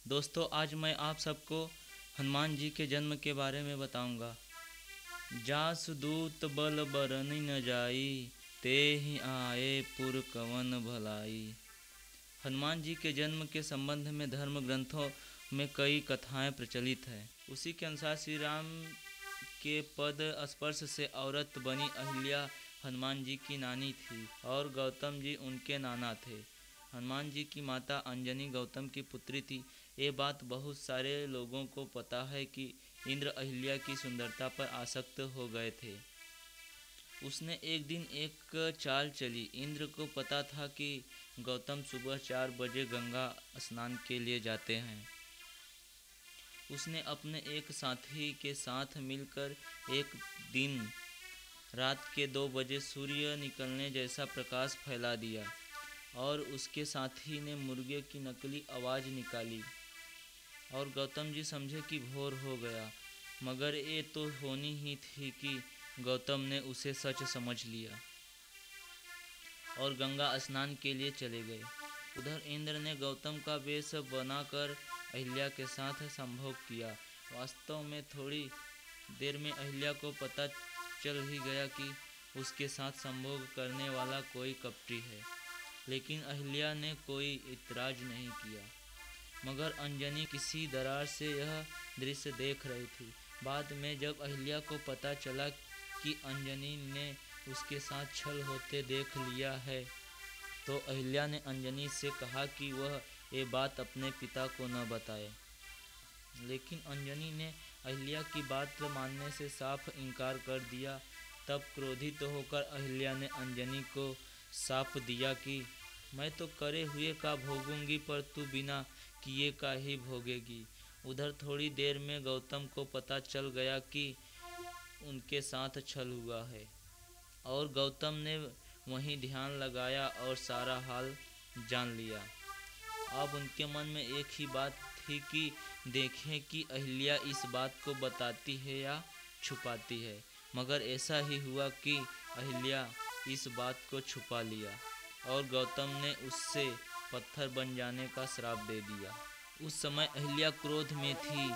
दोस्तों, आज मैं आप सबको हनुमान जी के जन्म के बारे में बताऊंगा। जासु दूत बल बरनि न जाई, तेहि आए पुर कवन भलाई। हनुमान जी के जन्म के संबंध में धर्म ग्रंथों में कई कथाएं प्रचलित हैं। उसी के अनुसार श्री राम के पद स्पर्श से औरत बनी अहिल्या हनुमान जी की नानी थी और गौतम जी उनके नाना थे। हनुमान जी की माता अंजनी गौतम की पुत्री थी। ये बात बहुत सारे लोगों को पता है कि इंद्र अहिल्या की सुंदरता पर आसक्त हो गए थे। उसने एक दिन एक चाल चली। इंद्र को पता था कि गौतम सुबह 4 बजे गंगा स्नान के लिए जाते हैं। उसने अपने एक साथी के साथ मिलकर एक दिन रात के 2 बजे सूर्य निकलने जैसा प्रकाश फैला दिया और उसके साथी ने मुर्गे की नकली आवाज़ निकाली और गौतम जी समझे कि भोर हो गया, मगर ये तो होनी ही थी कि गौतम ने उसे सच समझ लिया और गंगा स्नान के लिए चले गए। उधर इंद्र ने गौतम का वेश बनाकर अहिल्या के साथ संभोग किया। वास्तव में थोड़ी देर में अहिल्या को पता चल ही गया कि उसके साथ संभोग करने वाला कोई कपटी है, लेकिन अहिल्या ने कोई इतराज नहीं किया। मगर अंजनी किसी दरार से यह दृश्य देख रही थी। बाद में जब अहिल्या को पता चला कि अंजनी ने उसके साथ छल होते देख लिया है, तो अहिल्या ने अंजनी से कहा कि वह ये बात अपने पिता को न बताए। लेकिन अंजनी ने अहिल्या की बात मानने से साफ इनकार कर दिया। तब क्रोधित होकर अहिल्या ने अंजनी को शाप दिया कि मैं तो करे हुए का भोगूंगी, पर तू बिना किए का ही भोगेगी। उधर थोड़ी देर में गौतम को पता चल गया कि उनके साथ छल हुआ है और गौतम ने वहीं ध्यान लगाया और सारा हाल जान लिया। अब उनके मन में एक ही बात थी कि देखें कि अहिल्या इस बात को बताती है या छुपाती है। मगर ऐसा ही हुआ कि अहिल्या इस बात को छुपा लिया और गौतम ने उससे पत्थर बन जाने का श्राप दे दिया। उस समय अहिल्या क्रोध में थी,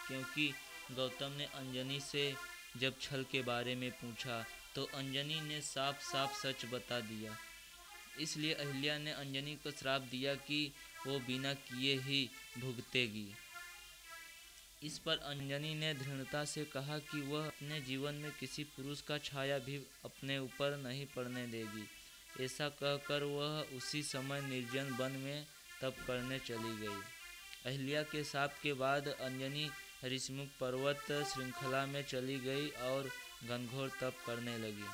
क्योंकि गौतम ने अंजनी से जब छल के बारे में पूछा तो अंजनी ने साफ साफ सच बता दिया। इसलिए अहिल्या ने अंजनी को श्राप दिया कि वो बिना किए ही भुगतेगी। इस पर अंजनी ने दृढ़ता से कहा कि वह अपने जीवन में किसी पुरुष का छाया भी अपने ऊपर नहीं पड़ने देगी। ऐसा कहकर वह उसी समय निर्जन वन में तप करने चली गई। अहिल्या के शाप के बाद अंजनी ऋषिमुख पर्वत श्रृंखला में चली गई और घनघोर तप करने लगी।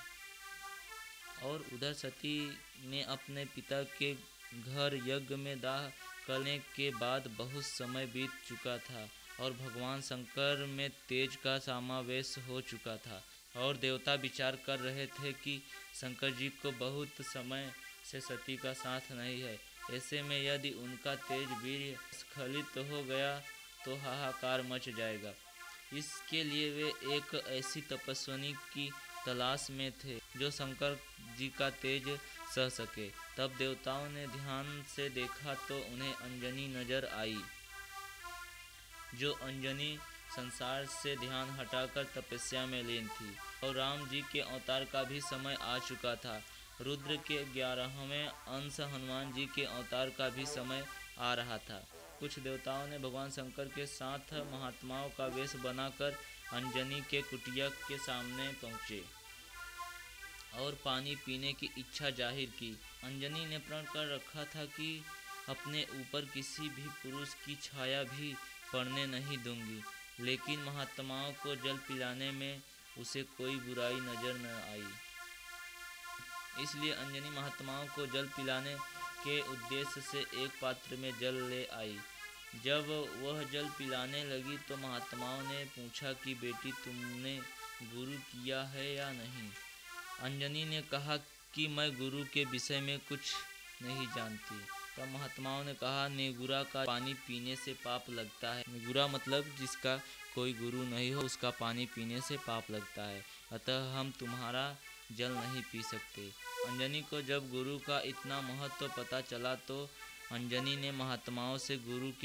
और उधर सती ने अपने पिता के घर यज्ञ में दाह करने के बाद बहुत समय बीत चुका था और भगवान शंकर में तेज का समावेश हो चुका था और देवता विचार कर रहे थे कि शंकर जी को बहुत समय से सती का साथ नहीं है। ऐसे में यदि उनका तेज वीर्य स्खलित हो गया तो हाहाकार मच जाएगा। इसके लिए वे एक ऐसी तपस्विनी की तलाश में थे जो शंकर जी का तेज सह सके। तब देवताओं ने ध्यान से देखा तो उन्हें अंजनी नजर आई। जो अंजनी संसार से ध्यान हटाकर तपस्या में लीन थी और राम जी के अवतार का भी समय आ चुका था। रुद्र के 11वें अंश हनुमान जी के अवतार का भी समय आ रहा था। कुछ देवताओं ने भगवान शंकर के साथ महात्माओं का वेश बनाकर अंजनी के कुटिया के सामने पहुँचे और पानी पीने की इच्छा जाहिर की। अंजनी ने प्रण कर रखा था कि अपने ऊपर किसी भी पुरुष की छाया भी पड़ने नहीं दूंगी, लेकिन महात्माओं को जल पिलाने में उसे कोई बुराई नजर न आई। इसलिए अंजनी महात्माओं को जल पिलाने के उद्देश्य से एक पात्र में जल ले आई। जब वह जल पिलाने लगी तो महात्माओं ने पूछा कि बेटी, तुमने गुरु किया है या नहीं। अंजनी ने कहा कि मैं गुरु के विषय में कुछ नहीं जानती। तब महात्माओं ने कहा, नेगुरा का पानी पीने से पाप लगता है। नेगुरा मतलब जिसका कोई गुरु नहीं हो, उसका पानी पीने से पाप लगता है, अतः हम तुम्हारा जल नहीं पी सकते। अंजनी को जब गुरु का इतना महत्व पता चला तो अंजनी ने महात्माओं से गुरु के